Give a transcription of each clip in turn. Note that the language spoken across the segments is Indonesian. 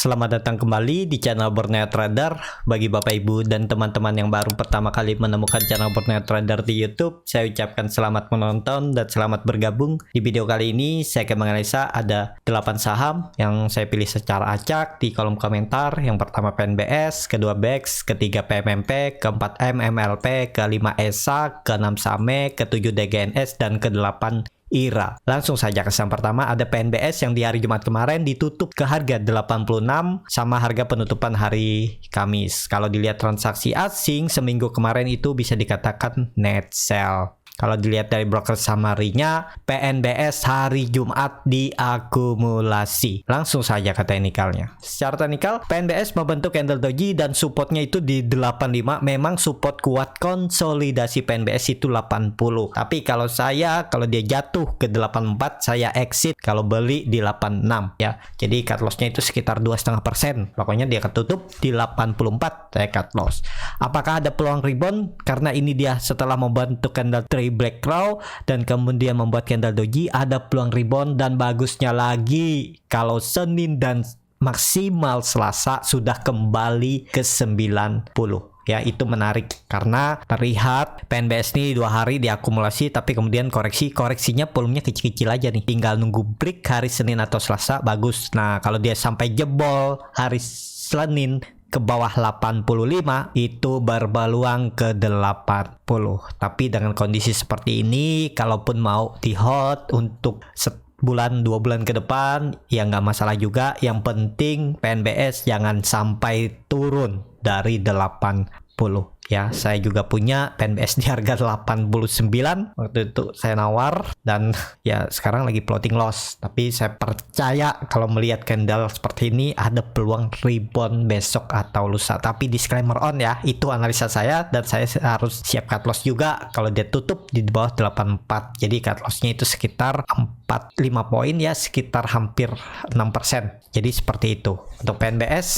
Selamat datang kembali di channel Borneo Trader. Bagi Bapak Ibu dan teman-teman yang baru pertama kali menemukan channel Borneo Trader di YouTube, saya ucapkan selamat menonton dan selamat bergabung. Di video kali ini saya akan menganalisa ada 8 saham yang saya pilih secara acak di kolom komentar. Yang pertama PNBS, kedua BEX, ketiga PMMP, keempat MMLP, kelima ESA, keenam SAME, ketujuh DGNS, dan ke-8 IRA. Langsung saja ke saham pertama, ada PNBS yang di hari Jumat kemarin ditutup ke harga 86 sama harga penutupan hari Kamis. Kalau dilihat transaksi asing seminggu kemarin itu bisa dikatakan net sell. Kalau dilihat dari broker summary-nya, PNBS hari Jumat diakumulasi. Langsung saja ke teknikalnya. Secara teknikal, PNBS membentuk candle doji dan supportnya itu di 85. Memang support kuat, konsolidasi PNBS itu 80. Tapi kalau dia jatuh ke 84, saya exit kalau beli di 86 ya. Jadi cut loss-nya itu sekitar 2,5%. Pokoknya dia ketutup di 84, saya cut loss. Apakah ada peluang rebound? Karena ini dia setelah membentuk candle Black Crow dan kemudian membuat candle doji, ada peluang rebound. Dan bagusnya lagi kalau Senin dan maksimal Selasa sudah kembali ke 90 ya. Itu menarik karena terlihat PNBS ini 2 hari diakumulasi tapi kemudian koreksinya volumenya kecil-kecil aja nih, tinggal nunggu break hari Senin atau Selasa bagus. Nah kalau dia sampai jebol hari Senin ke bawah 85 itu berpeluang ke 80. Tapi dengan kondisi seperti ini, kalaupun mau di hold untuk sebulan 2 bulan ke depan ya nggak masalah juga. Yang penting PNBS jangan sampai turun dari 80 ya. Saya juga punya PNBS di harga 89 waktu itu saya nawar, dan ya sekarang lagi floating loss. Tapi saya percaya kalau melihat candle seperti ini ada peluang rebound besok atau lusa. Tapi disclaimer on ya, itu analisa saya dan saya harus siap cut loss juga kalau dia tutup di bawah 84. Jadi cut lossnya itu sekitar 45 poin ya, sekitar hampir 6%. Jadi seperti itu untuk PNBS.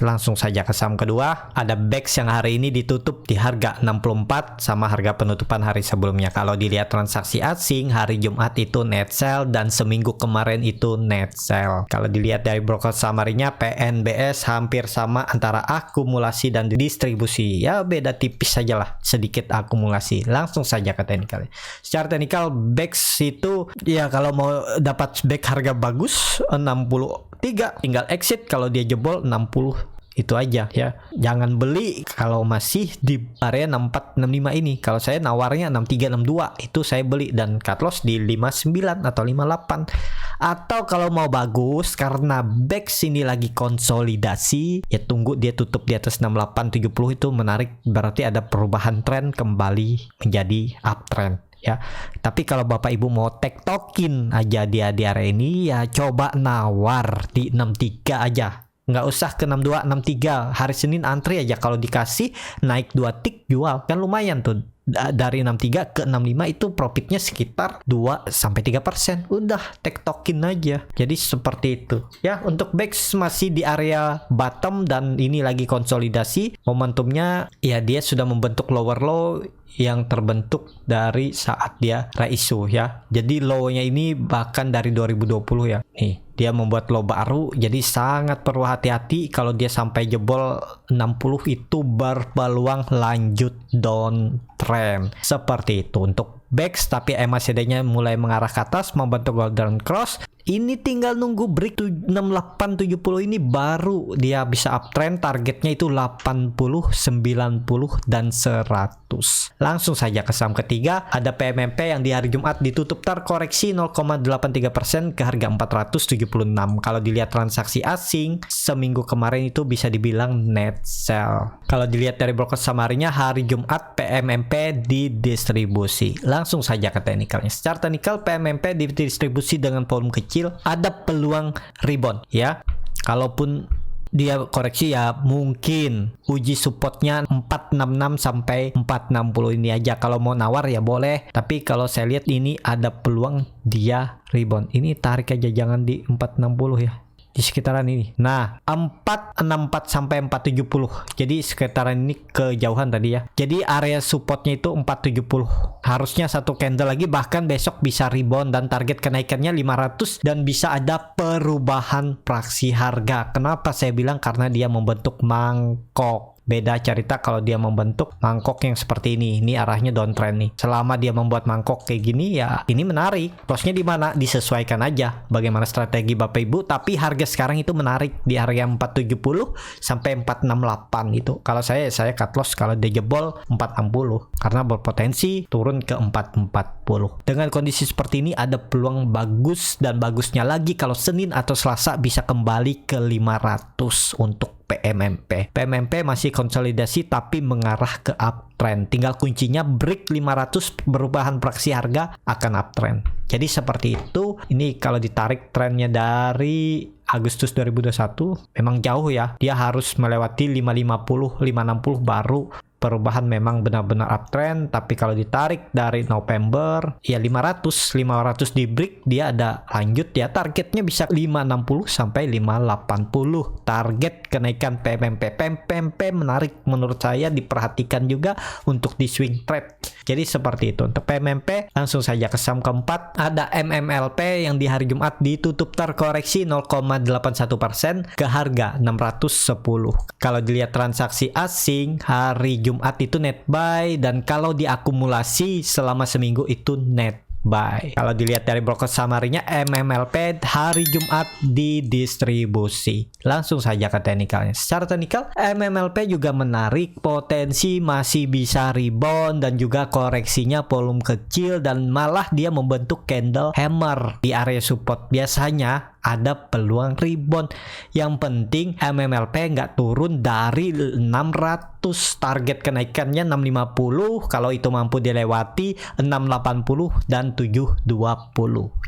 Langsung saja ke saham kedua, ada BEX yang hari ini ditutup di harga 64 sama harga penutupan hari sebelumnya. Kalau dilihat transaksi asing hari Jumat itu net sell dan seminggu kemarin itu net sell. Kalau dilihat dari broker summary-nya, PNBS hampir sama antara akumulasi dan distribusi. Ya beda tipis saja lah, sedikit akumulasi. Langsung saja ke teknikal. Secara teknikal BEX itu ya kalau mau dapat back harga bagus 63, tinggal exit kalau dia jebol 60. Itu aja ya, jangan beli kalau masih di area 64 65 ini. Kalau saya nawarnya 63 62 itu saya beli dan cut loss di 59 atau 58. Atau kalau mau bagus karena BEX ini lagi konsolidasi ya, tunggu dia tutup di atas 68 70 itu menarik, berarti ada perubahan tren kembali menjadi uptrend ya. Tapi kalau Bapak Ibu mau tektokin aja dia di area ini ya, coba nawar di 63 aja. Nggak usah ke 62, 63. Hari Senin antri aja, kalau dikasih naik 2 tik jual. Kan lumayan tuh. Dari 63 ke 65 itu profitnya sekitar 2-3%. Udah tektokin aja. Jadi seperti itu. Ya, untuk BEX masih di area bottom dan ini lagi konsolidasi. Momentumnya ya dia sudah membentuk lower low yang terbentuk dari saat dia reisu ya. Jadi low-nya ini bahkan dari 2020 ya. Nih, dia membuat low baru, jadi sangat perlu hati-hati. Kalau dia sampai jebol 60 itu berpeluang lanjut downtrend. Seperti itu untuk BEX. Tapi MACD-nya mulai mengarah ke atas, membentuk golden cross. Ini tinggal nunggu break 68 70 ini baru dia bisa uptrend. Targetnya itu 80, 90 dan 100. Langsung saja ke saham ketiga, ada PMMP yang di hari Jumat ditutup terkoreksi 0,83% ke harga 476. Kalau dilihat transaksi asing seminggu kemarin itu bisa dibilang net sell. Kalau dilihat dari broker summary-nya hari Jumat PMMP didistribusi. Langsung saja ke teknikalnya. Secara teknikal PMMP didistribusi dengan volume kecil, ada peluang rebound ya. Kalaupun dia koreksi ya mungkin uji supportnya 466 sampai 460 ini aja. Kalau mau nawar ya boleh, tapi kalau saya lihat ini ada peluang dia rebound. Ini tarik aja, jangan di 460 ya. di sekitaran ini. Nah, 464 sampai 470. Jadi sekitaran ini kejauhan tadi ya. Jadi area supportnya itu 470. Harusnya satu candle lagi, bahkan besok bisa rebound dan target kenaikannya 500 dan bisa ada perubahan praksi harga. Kenapa saya bilang? Karena dia membentuk mangkok. Beda cerita kalau dia membentuk mangkok yang seperti ini. Ini arahnya downtrend nih. Selama dia membuat mangkok kayak gini ya, ini menarik. Lossnya di mana? Disesuaikan aja bagaimana strategi Bapak Ibu. Tapi harga sekarang itu menarik di harga 470 sampai 468 itu. Kalau saya cut loss kalau dia jebol 460 karena berpotensi turun ke 440. Dengan kondisi seperti ini ada peluang bagus, dan bagusnya lagi kalau Senin atau Selasa bisa kembali ke 500 untuk PMMP. PMMP masih konsolidasi tapi mengarah ke uptrend. Tinggal kuncinya break 500, perubahan praksi harga akan uptrend. Jadi seperti itu. Ini kalau ditarik trennya dari Agustus 2021 memang jauh ya. Dia harus melewati 550, 560 baru perubahan memang benar-benar uptrend. Tapi kalau ditarik dari November ya 500 di break, dia ada lanjut ya, targetnya bisa 560 sampai 580. Target kenaikan PMMP menarik menurut saya, diperhatikan juga untuk di swing trade. Jadi seperti itu untuk PMMP. Langsung saja ke saham keempat, ada MMLP yang di hari Jumat ditutup terkoreksi 0,81% ke harga 610. Kalau dilihat transaksi asing hari Jumat itu net buy, dan kalau diakumulasi selama seminggu itu net buy. Kalau dilihat dari broker summary-nya, MMLP hari Jumat didistribusi. Langsung saja ke teknikalnya. Secara teknikal, MMLP juga menarik, potensi masih bisa rebound dan juga koreksinya volume kecil, dan malah dia membentuk candle hammer di area support. Biasanya ada peluang rebound. Yang penting MMLP nggak turun dari 600. Target kenaikannya 650. Kalau itu mampu dilewati 680 dan 720.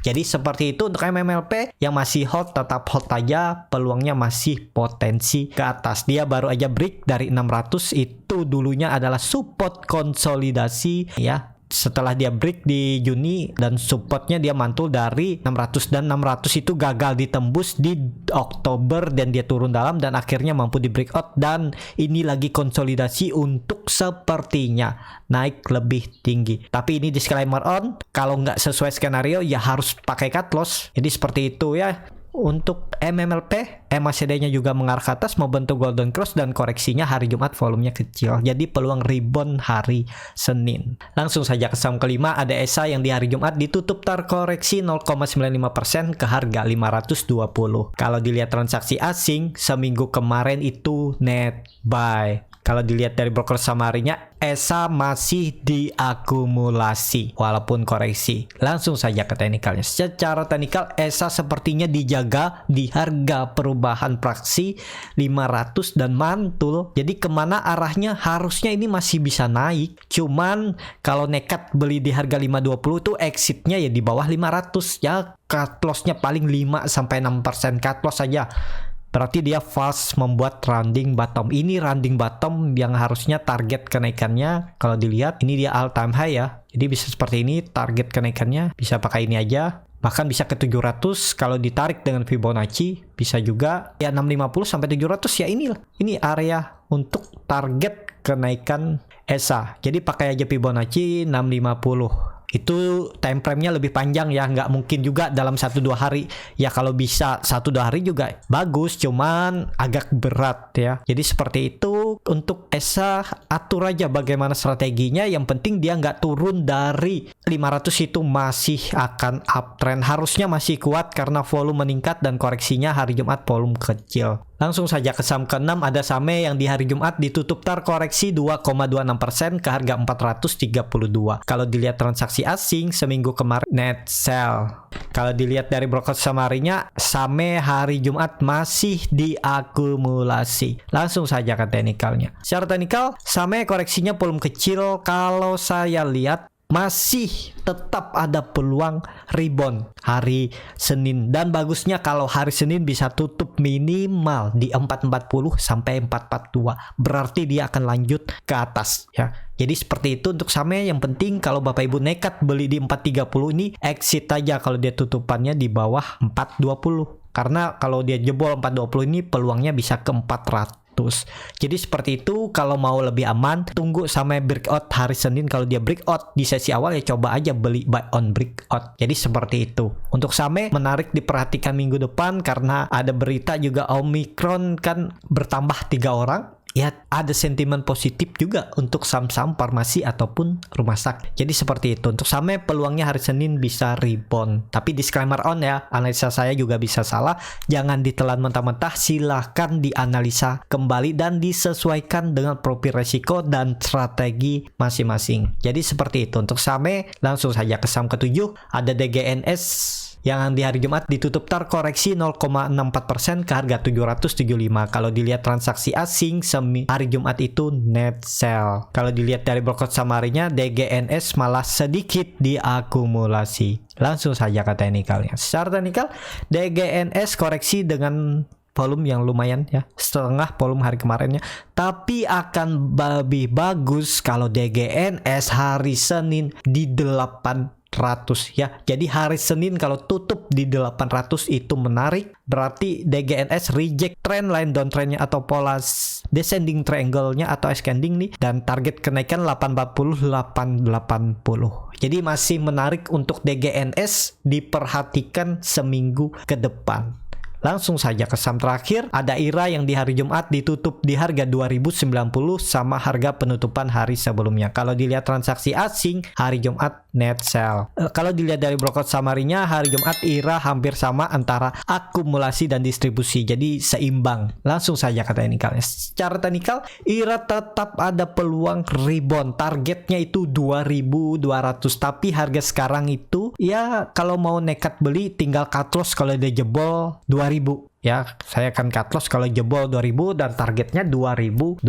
Jadi seperti itu untuk MMLP. Yang masih hold tetap hold aja. Peluangnya masih potensi ke atas. Dia baru aja break dari 600. Itu dulunya adalah support konsolidasi ya. Setelah dia break di Juni, dan supportnya dia mantul dari 600, dan 600 itu gagal ditembus di Oktober dan dia turun dalam dan akhirnya mampu di breakout, dan ini lagi konsolidasi untuk sepertinya naik lebih tinggi. Tapi ini disclaimer on, kalau nggak sesuai skenario ya harus pakai cut loss. Jadi seperti itu ya. Untuk MMLP, MACD-nya juga mengarah ke atas, membentuk golden cross, dan koreksinya hari Jumat volumenya kecil. Jadi peluang rebound hari Senin. Langsung saja ke saham kelima, ada ESA yang di hari Jumat ditutup terkoreksi 0,95% ke harga 520. Kalau dilihat transaksi asing seminggu kemarin itu net buy. Kalau dilihat dari broker summary-nya, ESA masih diakumulasi walaupun koreksi. Langsung saja ke teknikalnya. Secara teknikal, ESA sepertinya dijaga di harga perubahan praksi 500 dan mantul. Jadi kemana arahnya? Harusnya ini masih bisa naik. Cuman kalau nekat beli di harga 520 itu exitnya ya di bawah 500 ya. Cut loss-nya paling 5-6% cut loss saja. Berarti dia fast membuat rounding bottom. Ini rounding bottom yang harusnya target kenaikannya, kalau dilihat ini dia all time high ya. Jadi bisa seperti ini, target kenaikannya bisa pakai ini aja. Bahkan bisa ke 700 kalau ditarik dengan Fibonacci. Bisa juga ya 650 sampai 700 ya inilah. Ini area untuk target kenaikan ESA. Jadi pakai aja Fibonacci 650. Itu time frame-nya lebih panjang ya, nggak mungkin juga dalam 1-2 hari. Ya kalau bisa 1-2 hari juga bagus, cuman agak berat ya. Jadi seperti itu untuk ESA, atur aja bagaimana strateginya. Yang penting dia nggak turun dari 500, itu masih akan uptrend. Harusnya masih kuat karena volume meningkat dan koreksinya hari Jumat volume kecil. Langsung saja ke saham ke-6, ada SAME yang di hari Jumat ditutup terkoreksi 2,26% ke harga 432. Kalau dilihat transaksi asing seminggu kemarin net sell. Kalau dilihat dari broker summary-nya, SAME hari Jumat masih diakumulasi. Langsung saja ke teknikalnya. Secara teknikal, SAME koreksinya volume kecil. Kalau saya lihat masih tetap ada peluang rebound hari Senin, dan bagusnya kalau hari Senin bisa tutup minimal di 440 sampai 442, berarti dia akan lanjut ke atas ya. Jadi seperti itu untuk SAME. Yang penting kalau Bapak Ibu nekat beli di 430 ini exit aja kalau dia tutupannya di bawah 420. Karena kalau dia jebol 420 ini peluangnya bisa ke 400. Jadi seperti itu. Kalau mau lebih aman, tunggu sampai breakout hari Senin. Kalau dia breakout di sesi awal ya coba aja beli buy on breakout. Jadi seperti itu. Untuk saham menarik diperhatikan minggu depan karena ada berita juga Omicron kan bertambah 3 orang. Ya ada sentimen positif juga untuk saham-saham farmasi ataupun rumah sakit. Jadi seperti itu. Untuk saham peluangnya hari Senin bisa rebound. Tapi disclaimer on ya, analisa saya juga bisa salah. Jangan ditelan mentah-mentah, silahkan dianalisa kembali dan disesuaikan dengan profil resiko dan strategi masing-masing. Jadi seperti itu. Untuk saham langsung saja ke saham ketujuh, ada DGNS yang di hari Jumat ditutup terkoreksi 0,64% ke harga 775. Kalau dilihat transaksi asing hari Jumat itu net sell. Kalau dilihat dari broker summary-nya, DGNS malah sedikit diakumulasi. Langsung saja ke teknikalnya. Secara teknikal, DGNS koreksi dengan volume yang lumayan ya, setengah volume hari kemarinnya, tapi akan lebih bagus kalau DGNS hari Senin di 800 ya. Jadi hari Senin kalau tutup di 800 itu menarik, berarti DGNS reject trend line downtrendnya atau pola descending triangle-nya atau ascending nih, dan target kenaikan 840 880. Jadi masih menarik untuk DGNS, diperhatikan seminggu ke depan. Langsung saja ke saham terakhir, ada IRA yang di hari Jumat ditutup di harga 2090 sama harga penutupan hari sebelumnya. Kalau dilihat transaksi asing, hari Jumat net sell. Kalau dilihat dari broker summary-nya, hari Jumat IRA hampir sama antara akumulasi dan distribusi. Jadi seimbang. Langsung saja ke teknikalnya. Secara teknikal, IRA tetap ada peluang rebound. Targetnya itu 2200, tapi harga sekarang itu ya kalau mau nekat beli tinggal cut loss kalau dia jebol 2000 ya. Saya akan cut loss kalau jebol 2000 dan targetnya 2200.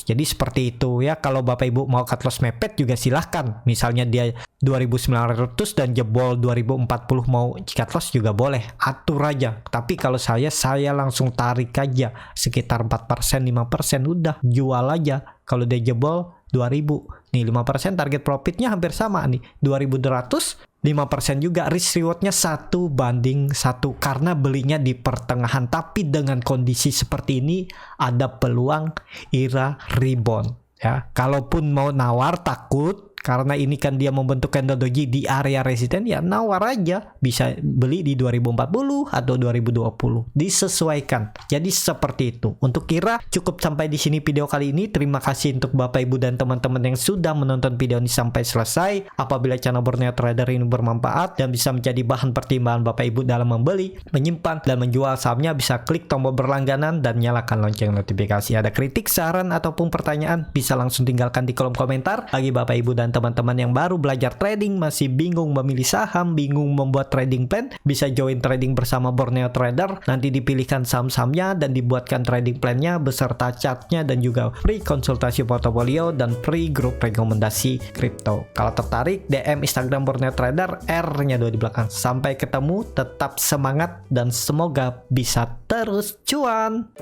Jadi seperti itu ya. Kalau Bapak Ibu mau cut loss mepet juga silahkan. Misalnya dia 2900 dan jebol 2040 mau cut loss juga boleh. Atur aja. Tapi kalau saya langsung tarik aja sekitar 4% 5%, udah jual aja. Kalau dia jebol 2000 nih 5% target profitnya hampir sama nih 2200, 5% juga risk rewardnya 1:1 karena belinya di pertengahan. Tapi dengan kondisi seperti ini ada peluang IRA rebound ya. Kalaupun mau nawar takut karena ini kan dia membentuk candle doji di area resisten, ya nawar aja, bisa beli di 2040 atau 2020, disesuaikan. Jadi seperti itu. Untuk IRA cukup sampai di sini video kali ini. Terima kasih untuk Bapak Ibu dan teman-teman yang sudah menonton video ini sampai selesai. Apabila channel Borneo Trader ini bermanfaat dan bisa menjadi bahan pertimbangan Bapak Ibu dalam membeli, menyimpan dan menjual sahamnya, bisa klik tombol berlangganan dan nyalakan lonceng notifikasi. Ada kritik, saran ataupun pertanyaan bisa langsung tinggalkan di kolom komentar. Bagi Bapak Ibu dan teman-teman yang baru belajar trading, masih bingung memilih saham, bingung membuat trading plan, bisa join trading bersama Borneo Trader. Nanti dipilihkan saham-sahamnya dan dibuatkan trading plannya beserta chartnya dan juga free konsultasi portofolio dan free grup rekomendasi kripto. Kalau tertarik, DM Instagram Borneo Trader, R-nya 2 di belakang. Sampai ketemu, tetap semangat dan semoga bisa terus cuan.